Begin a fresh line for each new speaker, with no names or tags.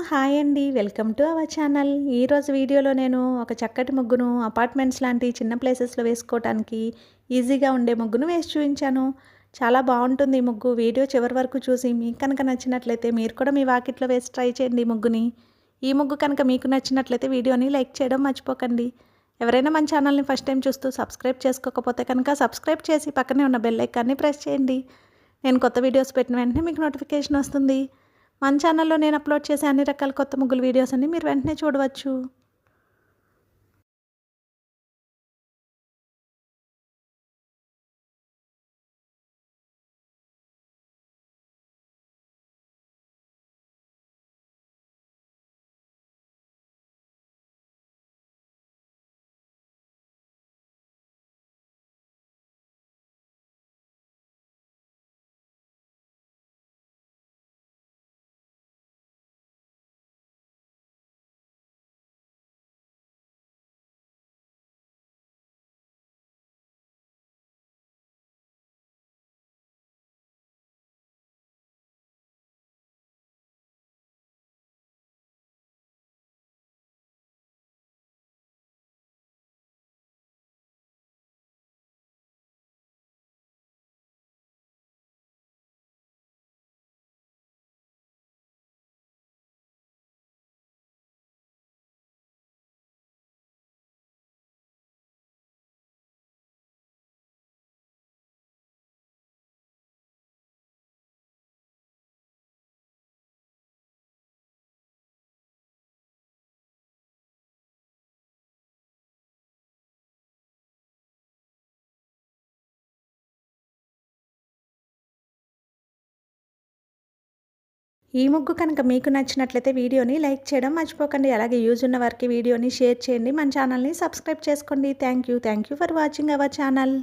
Hi అండి. Welcome to our channel. ఈరోజు వీడియోలో నేను ఒక చక్కటి ముగ్గును అపార్ట్మెంట్స్ లాంటి చిన్న ప్లేసెస్‌లో వేసుకోవటానికి ఈజీగా ఉండే ముగ్గును వేసి చూయించాను. చాలా బావుంటుంది ఈ ముగ్గు. వీడియో చివరి వరకు చూసి మీకు కనుక నచ్చినట్లయితే మీరు కూడా మీ వాకిట్లో వేసి ట్రై చేయండి ఈ ముగ్గుని. ఈ ముగ్గు కనుక మీకు నచ్చినట్లయితే వీడియోని లైక్ చేయడం మర్చిపోకండి. ఎవరైనా మన ఛానల్ని ఫస్ట్ టైం చూస్తూ సబ్స్క్రైబ్ చేసుకోకపోతే కనుక సబ్స్క్రైబ్ చేసి పక్కనే ఉన్న బెల్ ఐకాన్ని ప్రెస్ చేయండి. నేను కొత్త వీడియోస్ పెట్టిన వెంటనే మీకు నోటిఫికేషన్ వస్తుంది. మన ఛానల్లో నేను అప్లోడ్ చేసే అన్ని రకాల కొత్త ముగ్గుల వీడియోస్ అన్ని మీరు వెంటనే చూడవచ్చు. ఈ ముగ్గు కనుక మీకు నచ్చినట్లయితే వీడియోని లైక్ చేయడం మర్చిపోకండి. అలాగే యూజ్ ఉన్న వారికి వీడియోని షేర్ చేయండి. మన ఛానల్ని సబ్స్క్రైబ్ చేసుకోండి. Thank you for watching our channel.